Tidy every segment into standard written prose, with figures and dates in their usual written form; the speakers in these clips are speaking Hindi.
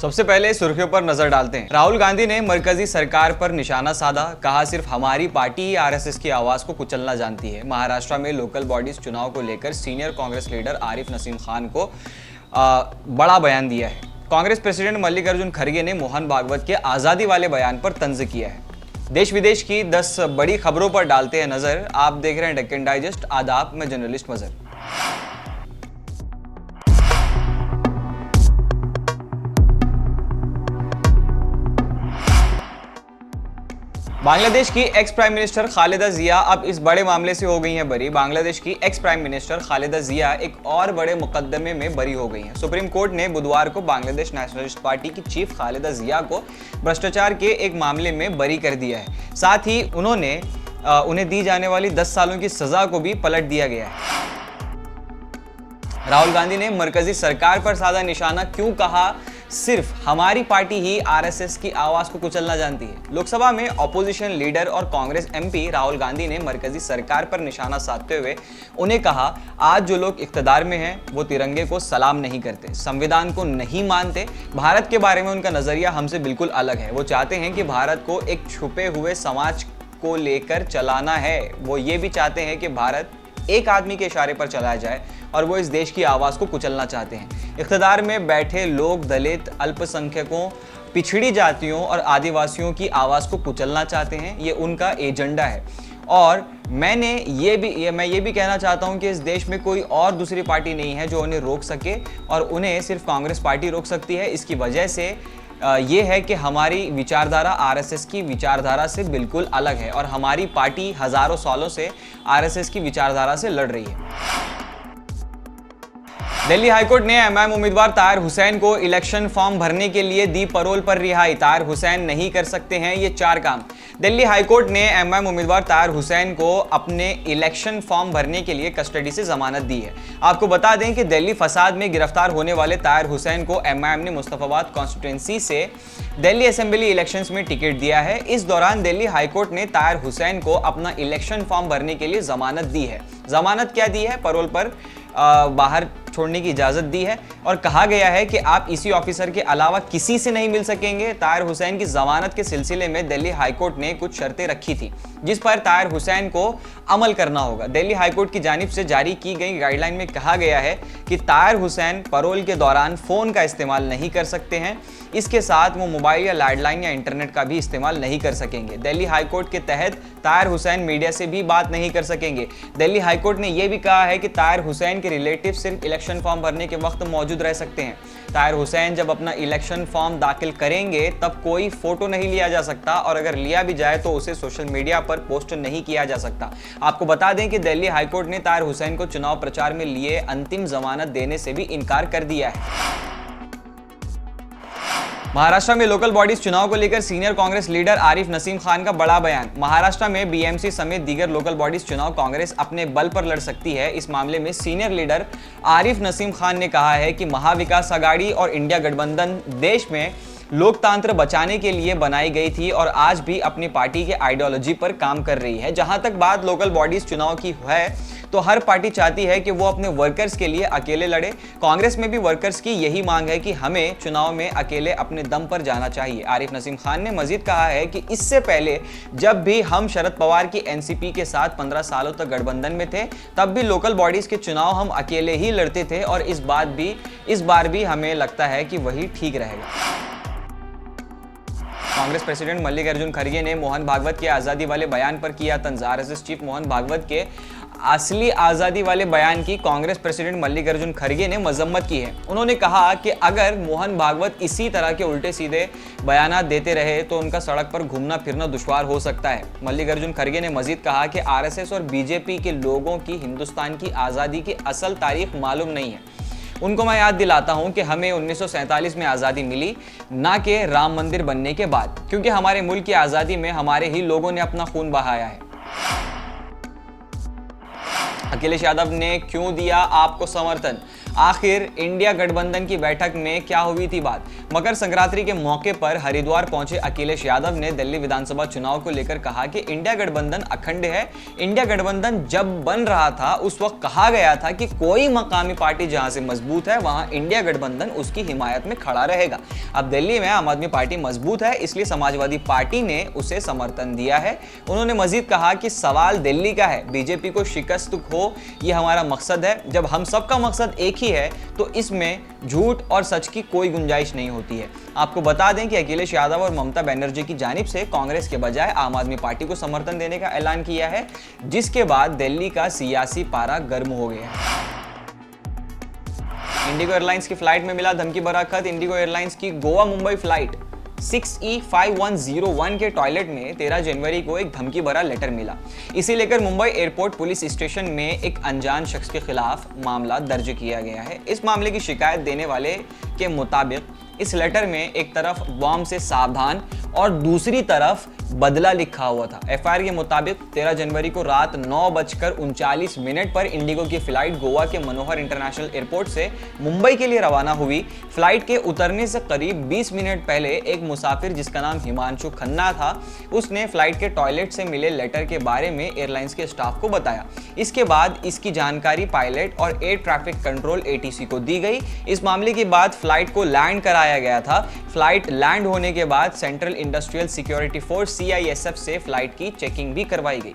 सबसे पहले सुर्खियों पर नजर डालते हैं। राहुल गांधी ने मरकजी सरकार पर निशाना साधा, कहा सिर्फ हमारी पार्टी ही आरएसएस की आवाज को कुचलना जानती है। महाराष्ट्र में लोकल बॉडीज चुनाव को लेकर सीनियर कांग्रेस लीडर आरिफ नसीम खान को बड़ा बयान दिया है। कांग्रेस प्रेसिडेंट मल्लिकार्जुन खड़गे ने मोहन भागवत के आजादी वाले बयान पर तंज किया है। देश विदेश की 10 बड़ी खबरों पर डालते हैं नजर। आप देख रहे हैं डेक्कन डाइजेस्ट। आदाब, मैं जर्नलिस्ट मजहर। बांग्लादेश की एक्स प्राइम मिनिस्टर खालिदा जिया अब इस बड़े मामले से हो गई हैं बरी। बांग्लादेश की एक्स प्राइम मिनिस्टर खालिदा जिया एक और बड़े मुकदमे में बरी हो गई हैं। सुप्रीम कोर्ट ने बुधवार को बांग्लादेश नेशनलिस्ट पार्टी की चीफ खालिदा जिया को भ्रष्टाचार के एक मामले में बरी कर दिया है। साथ ही उन्हें दी जाने वाली 10 सालों की सजा को भी पलट दिया गया है। राहुल गांधी ने मरकजी सरकार पर साधा निशाना, क्यों कहा सिर्फ हमारी पार्टी ही आरएसएस की आवाज को कुचलना जानती है। लोकसभा में ऑपोजिशन लीडर और कांग्रेस एमपी राहुल गांधी ने मरकजी सरकार पर निशाना साधते हुए उन्हें कहा, आज जो लोग इख्तिदार में हैं वो तिरंगे को सलाम नहीं करते, संविधान को नहीं मानते। भारत के बारे में उनका नजरिया हमसे बिल्कुल अलग है। वो चाहते हैं कि भारत को एक छुपे हुए समाज को लेकर चलाना है। वो ये भी चाहते हैं कि भारत एक आदमी के इशारे पर चलाया जाए और वो इस देश की आवाज़ को कुचलना चाहते हैं। इख्तिदार में बैठे लोग दलित, अल्पसंख्यकों, पिछड़ी जातियों और आदिवासियों की आवाज़ को कुचलना चाहते हैं। ये उनका एजेंडा है। और मैं ये भी कहना चाहता हूं कि इस देश में कोई और दूसरी पार्टी नहीं है जो उन्हें रोक सके, और उन्हें सिर्फ कांग्रेस पार्टी रोक सकती है। इसकी वजह से ये है कि हमारी विचारधारा आरएसएस की विचारधारा से बिल्कुल अलग है और हमारी पार्टी हजारों सालों से आरएसएस की विचारधारा से लड़ रही है। दिल्ली हाईकोर्ट ने एमआईएम उम्मीदवार ताहिर हुसैन को इलेक्शन फॉर्म भरने के लिए दी पैरोल पर रिहाई। ताहिर हुसैन नहीं कर सकते हैं ये 4 काम। दिल्ली हाईकोर्ट ने एमआईएम उम्मीदवार ताहिर हुसैन को अपने इलेक्शन फॉर्म भरने के लिए कस्टडी से जमानत दी है। आपको बता दें कि दिल्ली फसाद में गिरफ्तार होने वाले ताहिर हुसैन को एमआईएम ने मुस्तफाबाद कॉन्स्टिट्यूंसी से दिल्ली असेंबली इलेक्शंस में टिकट दिया है। इस दौरान दिल्ली हाईकोर्ट ने ताहिर हुसैन को अपना इलेक्शन फॉर्म भरने के लिए जमानत दी है। जमानत क्या दी है? पैरोल पर बाहर छोड़ने की इजाजत दी है और कहा गया है कि आप इसी ऑफिसर के अलावा किसी से नहीं मिल सकेंगे। ताहिर हुसैन की जमानत के सिलसिले में दिल्ली हाईकोर्ट ने कुछ शर्तें रखी थी जिस पर ताहिर हुसैन को अमल करना होगा। दिल्ली हाईकोर्ट की जानिब से जारी की गई गाइडलाइन में कहा गया है कि ताहिर हुसैन पैरोल के दौरान फोन का इस्तेमाल नहीं कर सकते हैं। इसके साथ वो मोबाइल या लैंडलाइन या इंटरनेट का भी इस्तेमाल नहीं कर सकेंगे। दिल्ली हाईकोर्ट के तहत ताहिर हुसैन मीडिया से भी बात नहीं कर सकेंगे। दिल्ली हाईकोर्ट ने यह भी कहा है कि ताहिर हुसैन के रिलेटिव सिर्फ इलेक्शन फॉर्म भरने के वक्त मौजूद रह सकते हैं। ताहिर हुसैन जब अपना इलेक्शन फॉर्म दाखिल करेंगे तब कोई फोटो नहीं लिया जा सकता, और अगर लिया भी जाए तो उसे सोशल मीडिया पर पोस्ट नहीं किया जा सकता। आपको बता दें कि दिल्ली हाईकोर्ट ने ताहिर हुसैन को चुनाव प्रचार में लिए अंतिम जमानत देने से भी इनकार कर दिया है। महाराष्ट्र में लोकल बॉडीज चुनाव को लेकर सीनियर कांग्रेस लीडर आरिफ नसीम खान का बड़ा बयान। महाराष्ट्र में बीएमसी समेत दीगर लोकल बॉडीज चुनाव कांग्रेस अपने बल पर लड़ सकती है। इस मामले में सीनियर लीडर आरिफ नसीम खान ने कहा है कि महाविकास आघाड़ी और इंडिया गठबंधन देश में लोकतंत्र बचाने के लिए बनाई गई थी और आज भी अपनी पार्टी के आइडियोलॉजी पर काम कर रही है। जहां तक बात लोकल बॉडीज चुनाव की है तो हर पार्टी चाहती है कि वो अपने वर्कर्स के लिए अकेले लड़े। कांग्रेस में भी वर्कर्स की यही मांग है कि हमें चुनाव में अकेले अपने दम पर जाना चाहिए। आरिफ नसीम खान ने मजीद कहा है कि इससे पहले जब भी हम शरद पवार की एनसीपी के साथ 15 सालों तक गठबंधन में थे तब भी लोकल बॉडीज के चुनाव हम अकेले ही लड़ते थे और इस बार भी हमें लगता है कि वही ठीक रहेगा। कांग्रेस प्रेसिडेंट मल्लिकार्जुन खड़गे ने मोहन भागवत के आज़ादी वाले बयान पर किया तंज। आरएसएस चीफ मोहन भागवत के असली आज़ादी वाले बयान की कांग्रेस प्रेसिडेंट मल्लिकार्जुन खड़गे ने मजम्मत की है। उन्होंने कहा कि अगर मोहन भागवत इसी तरह के उल्टे सीधे बयानात देते रहे तो उनका सड़क पर घूमना फिरना दुश्वार हो सकता है। मल्लिकार्जुन खड़गे ने मजीद कहा कि आरएसएस और बीजेपी के लोगों की हिंदुस्तान की आज़ादी की असल तारीख मालूम नहीं है। उनको मैं याद दिलाता हूं कि हमें 1947 में आज़ादी मिली, ना कि राम मंदिर बनने के बाद, क्योंकि हमारे मुल्क की आज़ादी में हमारे ही लोगों ने अपना खून बहाया है। अखिलेश यादव ने क्यों दिया आपको समर्थन? आखिर इंडिया गठबंधन की बैठक में क्या हुई थी बात? मकर संक्रांति के मौके पर हरिद्वार पहुंचे अखिलेश यादव ने दिल्ली विधानसभा चुनाव को लेकर कहा कि इंडिया गठबंधन अखंड है। इंडिया गठबंधन जब बन रहा था उस वक्त कहा गया था कि कोई मकामी पार्टी जहां से मजबूत है वहां इंडिया गठबंधन उसकी हिमायत में खड़ा रहेगा। अब दिल्ली में आम आदमी पार्टी मजबूत है, इसलिए समाजवादी पार्टी ने उसे समर्थन दिया है। उन्होंने मजीद कहा कि सवाल दिल्ली का है, बीजेपी को शिकस्त हो यह हमारा मकसद है। जब हम सबका मकसद एक ही है तो इसमें झूठ और सच की कोई गुंजाइश नहीं होती है। आपको बता दें कि अखिलेश यादव और ममता बनर्जी की जानिब से कांग्रेस के बजाय आम आदमी पार्टी को समर्थन देने का ऐलान किया है, जिसके बाद दिल्ली का सियासी पारा गर्म हो गया है। इंडिगो एयरलाइंस की फ्लाइट में मिला धमकी भरा खत। इंडिगो एयरलाइंस की गोवा मुंबई फ्लाइट 6E5101 के टॉयलेट में 13 जनवरी को एक धमकी भरा लेटर मिला। इसे लेकर मुंबई एयरपोर्ट पुलिस स्टेशन में एक अनजान शख्स के खिलाफ मामला दर्ज किया गया है। इस मामले की शिकायत देने वाले के मुताबिक इस लेटर में एक तरफ बॉम्ब से सावधान और दूसरी तरफ बदला लिखा हुआ था। एफआईआर के मुताबिक 13 जनवरी को रात 9:39 पर इंडिगो की फ्लाइट गोवा के मनोहर इंटरनेशनल एयरपोर्ट से मुंबई के लिए रवाना हुई। फ्लाइट के उतरने से करीब 20 मिनट पहले एक मुसाफिर जिसका नाम हिमांशु खन्ना था, उसने फ्लाइट के टॉयलेट से मिले लेटर के बारे में एयरलाइंस के स्टाफ को बताया। इसके बाद इसकी जानकारी पायलट और एयर ट्रैफिक कंट्रोल ATC को दी गई। इस मामले के बाद फ्लाइट को लैंड कराया गया था। फ्लाइट लैंड होने के बाद central industrial security force CISF से फ्लाइट की चेकिंग भी करवाई गई।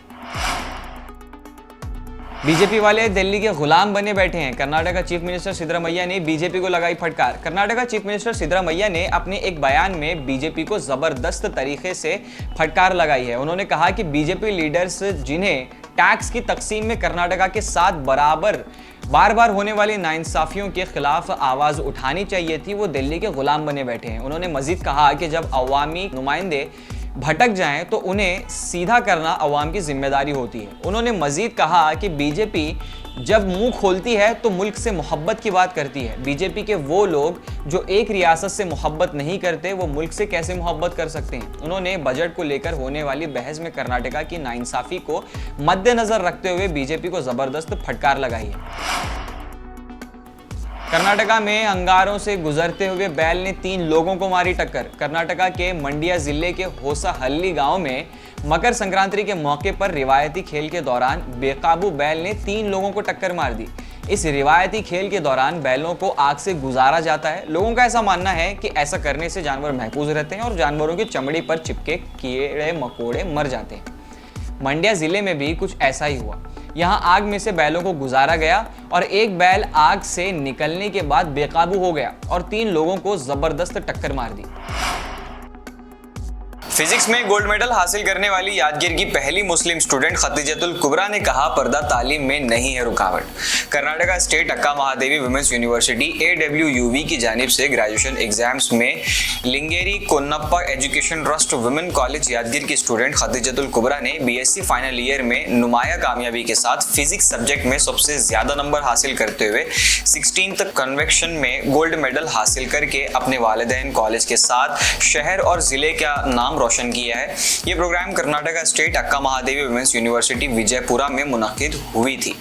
बीजेपी वाले दिल्ली के गुलाम बने बैठे हैं। कर्नाटक का चीफ मिनिस्टर सिद्धरामैया ने बीजेपी को लगाई फटकार। कर्नाटक का चीफ मिनिस्टर सिद्धरामैया ने अपने एक बयान में बीजेपी को जबरदस्त तरीके से फटकार लगाई है। उन्होंने कहा कि बीजेपी लीडर्स जिन्हें टैक्स की तकसीम में कर्नाटका के साथ बराबर बार बार होने वाली नाइंसाफियों के खिलाफ आवाज उठानी चाहिए थी, वो दिल्ली के गुलाम बने बैठे हैं। उन्होंने मजीद कहा कि जब अवामी नुमाइंदे भटक जाएं तो उन्हें सीधा करना अवाम की जिम्मेदारी होती है। उन्होंने मजीद कहा कि बीजेपी जब मुंह खोलती है तो मुल्क से मोहब्बत की बात करती है। बीजेपी के वो लोग जो एक रियासत से मोहब्बत नहीं करते वो मुल्क से कैसे मोहब्बत कर सकते हैं। उन्होंने बजट को लेकर होने वाली बहस में कर्नाटका की नाइंसाफी को मद्देनजर रखते हुए बीजेपी को जबरदस्त फटकार लगाई है। कर्नाटका में अंगारों से गुजरते हुए बैल ने 3 लोगों को मारी टक्कर। कर्नाटका के मंड्या जिले के होसाहल्ली गांव में मकर संक्रांति के मौके पर रिवायती खेल के दौरान बेकाबू बैल ने 3 लोगों को टक्कर मार दी। इस रिवायती खेल के दौरान बैलों को आग से गुजारा जाता है। लोगों का ऐसा मानना है कि ऐसा करने से जानवर महफूज रहते हैं और जानवरों की चमड़ी पर चिपके कीड़े मकोड़े मर जाते हैं। मंड्या जिले में भी कुछ ऐसा ही हुआ। यहाँ आग में से बैलों को गुजारा गया और एक बैल आग से निकलने के बाद बेकाबू हो गया और 3 लोगों को जबरदस्त टक्कर मार दी। फिजिक्स में गोल्ड मेडल हासिल करने वाली यादगीर की पहली मुस्लिम स्टूडेंट खतीजतुल कुबरा ने कहा, पर्दा तालीम में नहीं है रुकावट। कर्नाटका स्टेट अक्का महादेवी वुमेन्स यूनिवर्सिटी AWUV की जानिब से ग्रेजुएशन एग्जाम्स में Lingeri Konnappa education trust women college Yadgir की स्टूडेंट खतीजतुल कुबरा ने BSc फाइनल ईयर में नुमाया कामयाबी के साथ फिजिक्स सब्जेक्ट में सबसे ज्यादा नंबर हासिल करते हुए 16th कन्वेक्शन में गोल्ड मेडल हासिल करके अपने वालिदैन कॉलेज के साथ शहर और जिले का नाम रोशन किया है। ये प्रोग्राम कर्नाटका स्टेट अक्का महादेवी वुमेन्स यूनिवर्सिटी विजयपुरा में मुनक्किद हुई थी,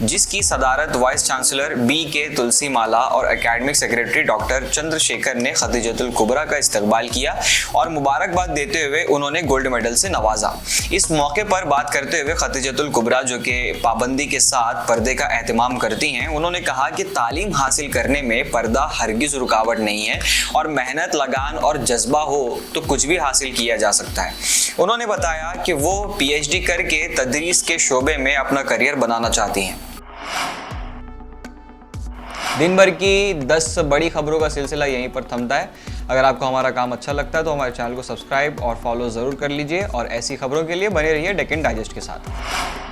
जिसकी सदारत वाइस चांसलर BK तुलसी माला और एकेडमिक सेक्रेटरी डॉक्टर चंद्रशेखर ने खतीजतुल कुबरा का इस्तकबाल किया और मुबारकबाद देते हुए उन्होंने गोल्ड मेडल से नवाजा। इस मौके पर बात करते हुए खतीजतुल कुबरा, जो कि पाबंदी के साथ पर्दे का एहतमाम करती हैं, उन्होंने कहा कि तालीम हासिल करने में पर्दा हरगिज रुकावट नहीं है और मेहनत, लगान और जज्बा हो तो कुछ भी हासिल किया जा सकता है। उन्होंने बताया कि वो PhD करके तदरीस के शोबे में अपना करियर बनाना चाहती हैं। दिन भर की 10 बड़ी खबरों का सिलसिला यहीं पर थमता है। अगर आपको हमारा काम अच्छा लगता है तो हमारे चैनल को सब्सक्राइब और फॉलो जरूर कर लीजिए और ऐसी खबरों के लिए बने रहिए डेक्कन डाइजेस्ट के साथ।